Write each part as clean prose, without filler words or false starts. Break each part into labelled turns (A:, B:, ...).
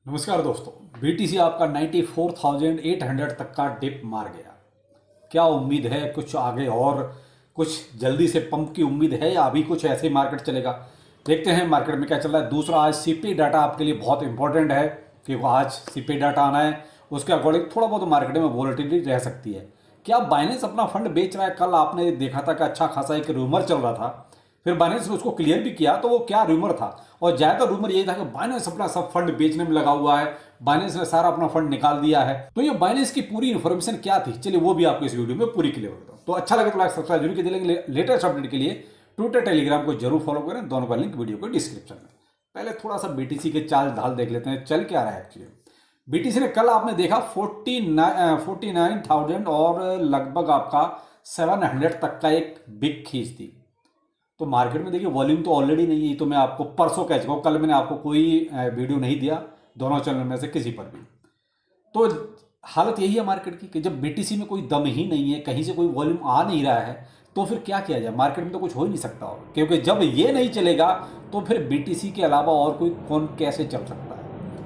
A: नमस्कार दोस्तों। बीटीसी आपका 94,800 तक का डिप मार गया। क्या उम्मीद है कुछ आगे और कुछ जल्दी से पंप की उम्मीद है या अभी कुछ ऐसे ही मार्केट चलेगा? देखते हैं मार्केट में क्या चल रहा है। दूसरा, आज सीपीआई डाटा आपके लिए बहुत इंपॉर्टेंट है क्योंकि आज सीपीआई डाटा आना है। उसके अकॉर्डिंग थोड़ा बहुत मार्केट में वॉलेटिलिटी रह सकती है। क्या बाइनेंस अपना फंड बेच रहा है? कल आपने देखा था कि अच्छा खासा एक रूमर चल रहा था, फिर बाइनेंस ने उसको क्लियर भी किया। तो वो क्या रूमर था? और ज़्यादातर रूमर ये था कि बाइनेंस अपना सब फंड बेचने में लगा हुआ है, बाइनेंस ने सारा अपना फंड निकाल दिया है। तो ये बाइनेंस की पूरी इन्फॉर्मेशन क्या थी, चलिए वो भी आपको इस वीडियो में पूरी क्लियर करता हूं। तो अच्छा लगे तो लाइक सब्सक्राइब जरूर कीजिए। लेटेस्ट अपडेट के लिए ट्विटर टेलीग्राम को जरूर फॉलो करें, दोनों का लिंक वीडियो को डिस्क्रिप्शन में। पहले थोड़ा सा बीटीसी के चाल ढाल देख लेते हैं, चल क्या रहा है एक्चुअली। बीटीसी ने कल आपने देखा 49,000 और लगभग आपका 700 तक का एक बिग खींच थी। तो मार्केट में देखिए वॉल्यूम तो ऑलरेडी नहीं है। तो मैं आपको परसों कह चुका हूँ, कल मैंने आपको कोई वीडियो नहीं दिया दोनों चैनल में से किसी पर भी। तो हालत यही है मार्केट की कि जब बीटीसी में कोई दम ही नहीं है, कहीं से कोई वॉल्यूम आ नहीं रहा है, तो फिर क्या किया जाए? मार्केट में तो कुछ हो ही नहीं सकता हो, क्योंकि जब ये नहीं चलेगा तो फिर बीटीसी के अलावा और कोई कौन कैसे चल सकता है?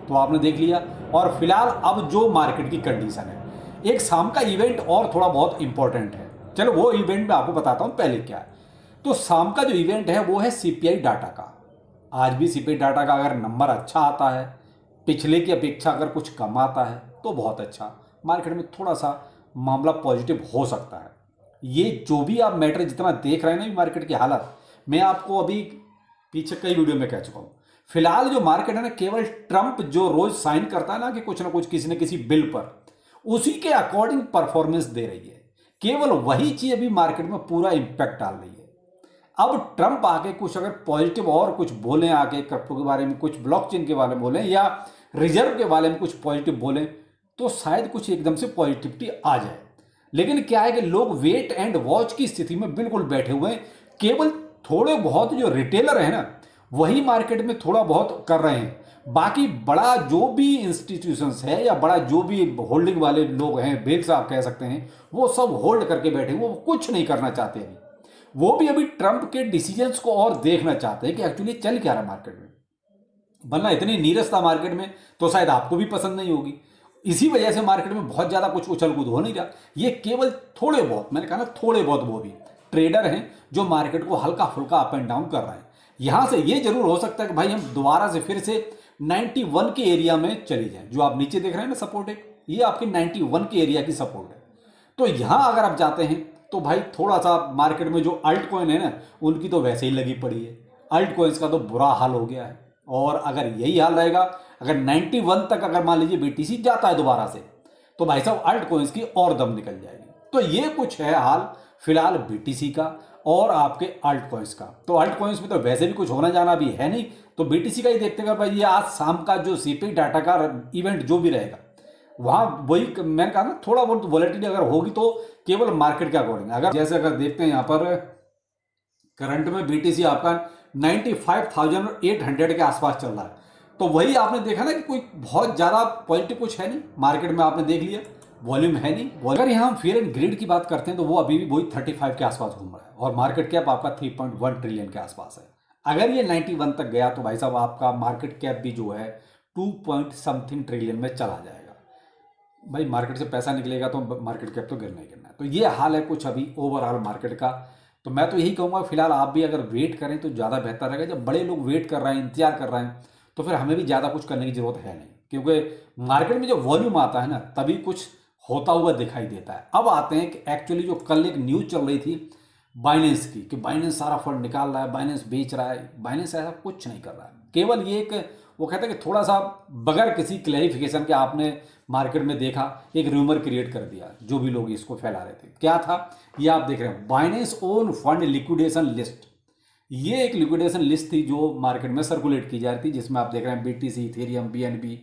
A: तो आपने देख लिया। और फिलहाल अब जो मार्केट की कंडीशन है, एक शाम का इवेंट और थोड़ा बहुत इंपॉर्टेंट है। चलो वो इवेंट मैं आपको बताता हूँ पहले क्या है। तो शाम का जो इवेंट है वो है सीपीआई डाटा का। आज भी सीपीआई डाटा का अगर नंबर अच्छा आता है, पिछले की अपेक्षा अगर कुछ कम आता है, तो बहुत अच्छा, मार्केट में थोड़ा सा मामला पॉजिटिव हो सकता है। ये जो भी आप मैटर जितना देख रहे हैं ना मार्केट की हालत, मैं आपको अभी पीछे कई वीडियो में कह चुका हूँ। फिलहाल जो मार्केट है ना, केवल ट्रंप जो रोज साइन करता है ना कि कुछ ना कुछ किसी न किसी बिल पर, उसी के अकॉर्डिंग परफॉर्मेंस दे रही है। केवल वही चीज अभी मार्केट में पूरा इंपैक्ट डाल रही है। अब ट्रंप आके कुछ अगर पॉजिटिव और कुछ बोलें, आके क्रिप्टो के बारे में, कुछ ब्लॉकचेन के बारे में बोलें या रिजर्व के बारे में कुछ पॉजिटिव बोलें, तो शायद कुछ एकदम से पॉजिटिविटी आ जाए। लेकिन क्या है कि लोग वेट एंड वॉच की स्थिति में बिल्कुल बैठे हुए हैं। केवल थोड़े बहुत जो रिटेलर है ना, वही मार्केट में थोड़ा बहुत कर रहे हैं। बाकी बड़ा जो भी इंस्टीट्यूशंस है या बड़ा जो भी होल्डिंग वाले लोग हैं, बेल्स आप कह सकते हैं, वो सब होल्ड करके बैठे, वो कुछ नहीं करना चाहते अभी। वो भी अभी ट्रंप के डिसीजंस को और देखना चाहते हैं कि एक्चुअली चल क्या रहा मार्केट में। वरना इतनी नीरसता मार्केट में तो शायद आपको भी पसंद नहीं होगी। इसी वजह से मार्केट में बहुत ज्यादा कुछ उछल कूद हो नहीं रहा। ये केवल थोड़े बहुत, मैंने कहा ना थोड़े बहुत, वो भी ट्रेडर हैं जो मार्केट को हल्का फुल्का अप एंड डाउन कर रहे हैं। यहां से ये जरूर हो सकता है कि भाई हम दोबारा से फिर से 91 के एरिया में चले जाएं। जो आप नीचे देख रहे हैं ना सपोर्ट है, ये आपके 91 के एरिया की सपोर्ट है। तो यहां अगर आप जाते हैं तो भाई थोड़ा सा मार्केट में जो अल्ट कॉइन है ना, उनकी तो वैसे ही लगी पड़ी है। अल्ट कॉइन्स का तो बुरा हाल हो गया है। और अगर यही हाल रहेगा, अगर 91 तक अगर मान लीजिए बीटीसी जाता है दोबारा से, तो भाई साहब अल्ट कॉइन्स की और दम निकल जाएगी। तो ये कुछ है हाल फिलहाल बीटीसी का और आपके अल्ट कॉइन्स का। तो अल्ट कॉइन्स में तो वैसे भी कुछ होना जाना भी है नहीं, तो बीटीसी का ही देखते हैं भाई। ये आज शाम का जो सीपीआई डाटा का इवेंट जो भी रहेगा, वहां वही मैंने कहा ना, थोड़ा बहुत वॉलेटिलिटी अगर होगी तो केवल मार्केट के अकॉर्डिंग। अगर जैसे अगर देखते हैं यहाँ पर करंट में बीटीसी आपका 95,800 के आसपास चल रहा है, तो वही आपने देखा ना कि कोई बहुत ज्यादा पॉजिटिव कुछ है नहीं मार्केट में। आपने देख लिया वॉल्यूम है नहीं। अगर यहाँ हम फियर एंड ग्रिड की बात करते हैं तो वो अभी भी वही 35 के आसपास घूम रहा है और मार्केट कैप आपका 3.1 ट्रिलियन के आसपास है। अगर ये 91 तक गया तो भाई साहब आपका मार्केट कैप भी जो है 2 पॉइंट समथिंग ट्रिलियन में चला जाएगा। भाई मार्केट से पैसा निकलेगा तो मार्केट कैप तो गिरना ही गिरना है। तो ये हाल है कुछ अभी ओवरऑल मार्केट का। तो मैं तो यही कहूँगा फिलहाल आप भी अगर वेट करें तो ज़्यादा बेहतर रहेगा। जब बड़े लोग वेट कर रहे हैं, इंतजार कर रहे हैं, तो फिर हमें भी ज़्यादा कुछ करने की जरूरत है नहीं, क्योंकि मार्केट में जब वॉल्यूम आता है ना, तभी कुछ होता हुआ दिखाई देता है। अब आते हैं कि एक्चुअली जो कल एक न्यूज़ चल रही थी बाइनेंस की, कि बाइनेंस सारा फंड निकाल रहा है, बाइनेंस बेच रहा है। बाइनेंस ऐसा कुछ नहीं कर रहा है। केवल ये एक वो कहते हैं कि थोड़ा सा बगैर किसी क्लैरिफिकेशन के आपने मार्केट में देखा, एक रूमर क्रिएट कर दिया। जो भी लोग इसको फैला रहे थे, क्या था ये आप देख रहे हैं, Binance own fund liquidation list. ये एक लिक्विडेशन लिस्ट थी जो मार्केट में सर्कुलेट की जा रही थी, जिसमें आप देख रहे हैं बीटीसी, इथेरियम, बीएनबी,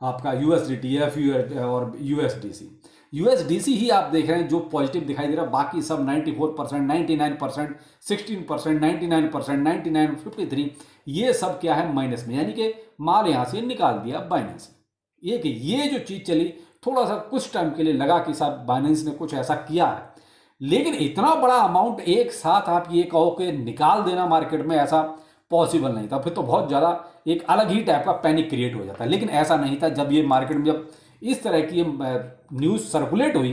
A: आपका यूएसडीटी, एफ और यूएसडीसी। यूएसडीसी ही आप देख रहे हैं जो पॉजिटिव दिखाई दे रहा है। बाकी सब 94%, 99%, 16%, 99%, 99, 53, ये सब क्या है माइनस में, यानी कि माल यहां से निकाल दिया बाइनेंस। ये जो चीज चली, थोड़ा सा कुछ टाइम के लिए लगा कि साहब बाइनेंस ने कुछ ऐसा किया है, लेकिन इतना बड़ा अमाउंट एक साथ आप ये कहो कि निकाल देना मार्केट में, ऐसा पॉसिबल नहीं था, फिर तो बहुत ज़्यादा एक अलग ही टाइप का पैनिक क्रिएट हो जाता है। लेकिन ऐसा नहीं था। जब ये मार्केट में जब इस तरह की न्यूज़ सर्कुलेट हुई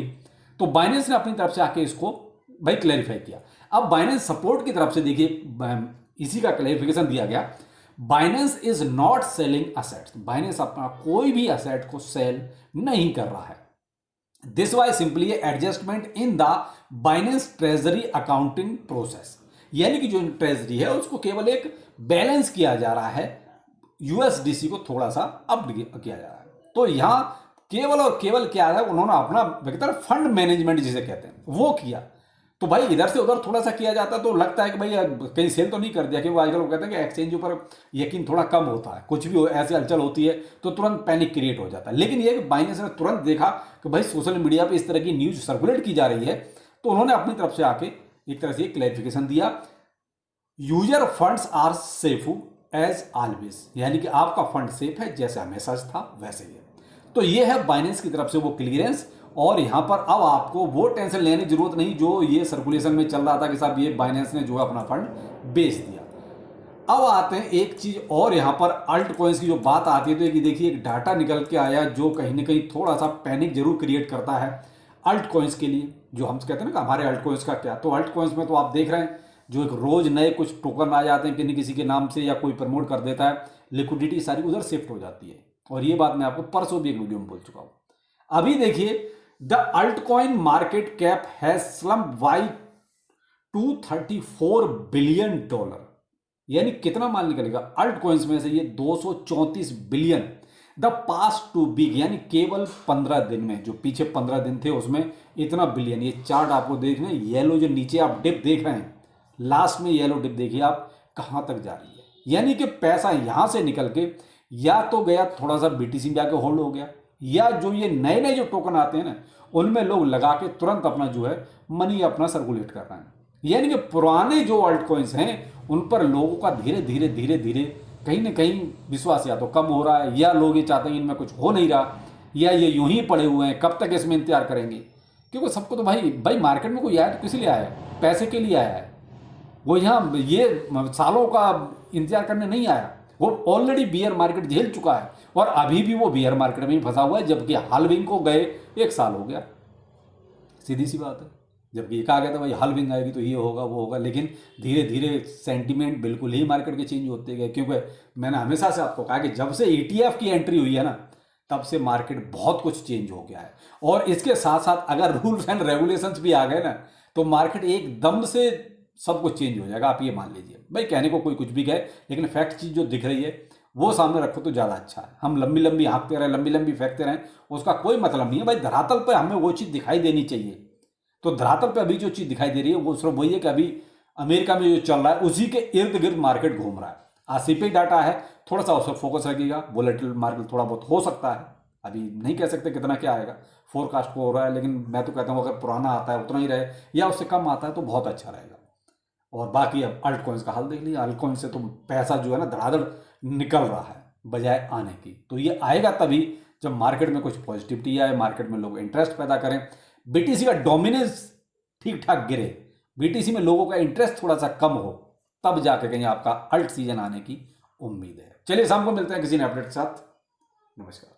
A: तो बाइनेंस ने अपनी तरफ से आके इसको भाई क्लैरिफाई किया। अब बाइनेंस सपोर्ट की तरफ से देखिए इसी का क्लैरिफिकेशन दिया गया, Binance is not selling assets. Binance अपना कोई भी असेट को सेल नहीं कर रहा है। This why simply adjustment in the Binance treasury accounting process, यानी कि जो ट्रेजरी है उसको केवल एक बैलेंस किया जा रहा है, यूएसडीसी को थोड़ा सा अप किया जा रहा है। तो यहां केवल और केवल क्या है, उन्होंने अपना फंड मैनेजमेंट जिसे कहते हैं वो किया। तो भाई इधर से उधर थोड़ा सा किया जाता तो लगता है कि भाई कहीं सेल तो नहीं कर दिया, क्योंकि आजकल वो कहते हैं कि एक्सचेंज ऊपर यकीन थोड़ा कम होता है, कुछ भी हो ऐसी हलचल होती है तो तुरंत पैनिक क्रिएट हो जाता है। लेकिन ये बाइनेंस ने तुरंत देखा कि भाई सोशल मीडिया पे इस तरह की न्यूज सर्कुलेट की जा रही है, तो उन्होंने अपनी तरफ से आके एक तरह से क्लैरिफिकेशन दिया, user funds are safe as always, यानी कि आपका फंड सेफ है जैसे हमेशा था वैसे ही है। तो ये है बाइनेंस की तरफ से वो क्लियरेंस। और यहां पर अब आपको वो टेंशन लेने की जरूरत नहीं जो ये सर्कुलेशन में चल रहा था कि साहब ये बाइनेंस ने जो है अपना फंड बेच दिया। अब आते हैं एक चीज और, यहां पर अल्ट कॉइन्स की जो बात आती है तो देखिए एक डाटा निकल के आया जो कहीं ना कहीं थोड़ा सा पैनिक जरूर क्रिएट करता है अल्ट कॉइन्स के लिए, जो हम कहते हैं ना कि हमारे अल्ट कॉइन्स का क्या। तो अल्ट कॉइन्स में तो आप देख रहे हैं जो एक रोज नए कुछ टोकन आ जाते हैं किसी किसी के नाम से, या कोई प्रमोट कर देता है, लिक्विडिटी सारी उधर शिफ्ट हो जाती है। और ये बात मैं आपको परसों भी एक वीडियो में बोल चुका हूं। अभी देखिए the altcoin market cap has slumped by $234 billion, यानी कितना माल निकलेगा अल्ट कॉइन्स में से, ये 234 billion the past two week, यानी केवल 15 दिन में, जो पीछे 15 दिन थे उसमें इतना बिलियन। ये चार्ट आपको देख रहे हैं, येलो जो नीचे आप डिप देख रहे हैं, लास्ट में येलो डिप देखिए आप कहां तक जा रही है, यानी कि पैसा यहां से निकल के या तो गया थोड़ा सा बीटीसी में जाके होल्ड हो गया, या जो ये नए नए जो टोकन आते हैं ना उनमें लोग लगा के तुरंत अपना जो है मनी अपना सर्कुलेट कर रहे हैं। यानी कि पुराने जो अल्ट कॉइन्स हैं उन पर लोगों का धीरे धीरे धीरे धीरे कहीं ना कहीं विश्वास या तो कम हो रहा है, या लोग ये चाहते हैं इनमें कुछ हो नहीं रहा, या ये यूं ही पड़े हुए हैं, कब तक इसमें इंतजार करेंगे। क्योंकि सबको तो भाई मार्केट में कोई आया तो किस लिए आया है, पैसे के लिए आया है। वो यहाँ ये सालों का इंतजार करने नहीं आया, वो ऑलरेडी बियर मार्केट झेल चुका है और अभी भी वो बियर मार्केट में ही फंसा हुआ है, जबकि हाल्विंग को गए 1 साल हो गया। सीधी सी बात है, जबकि एक आ गया था भाई हाल्विंग आएगी तो ये होगा वो होगा, लेकिन धीरे धीरे सेंटीमेंट बिल्कुल ही मार्केट के चेंज होते गए। क्योंकि मैंने हमेशा से आपको कहा कि जब से ETF की एंट्री हुई है ना तब से मार्केट बहुत कुछ चेंज हो गया है। और इसके साथ साथ अगर रूल्स एंड रेगुलेशंस भी आ गए ना तो मार्केट एकदम से सब कुछ चेंज हो जाएगा। आप ये मान लीजिए, भाई कहने को कोई कुछ भी कहे लेकिन फैक्ट चीज जो दिख रही है वो सामने रखो तो ज़्यादा अच्छा है। हम लंबी लंबी हाँकते रहें, लंबी लंबी फेंकते रहें, उसका कोई मतलब नहीं है। भाई धरातल पर हमें वो चीज़ दिखाई देनी चाहिए। तो धरातल पर अभी जो चीज़ दिखाई दे रही है वो सिर्फ वही है कि अभी अमेरिका में जो चल रहा है उसी के इर्द गिर्द मार्केट घूम रहा है। आसिफी डाटा है, थोड़ा सा उस पर फोकस रखिएगा। वोलेटिल मार्केट थोड़ा बहुत हो सकता है, अभी नहीं कह सकते कितना क्या आएगा, फोरकास्ट हो रहा है, लेकिन मैं तो कहता हूँ अगर पुराना आता है उतना ही रहे या उससे कम आता है तो बहुत अच्छा रहेगा। और बाकी अब अल्ट कॉइन्स का हाल देख लीजिए, अल्ट कॉइन से तो पैसा जो है ना धड़ाधड़ निकल रहा है बजाय आने की। तो ये आएगा तभी जब मार्केट में कुछ पॉजिटिविटी आए, मार्केट में लोग इंटरेस्ट पैदा करें, बीटीसी का डोमिनेंस ठीक ठाक गिरे, बीटीसी में लोगों का इंटरेस्ट थोड़ा सा कम हो, तब जाके कहीं आपका अल्ट सीजन आने की उम्मीद है। चलिए शाम को मिलते हैं किसी नए अपडेट के साथ। नमस्कार।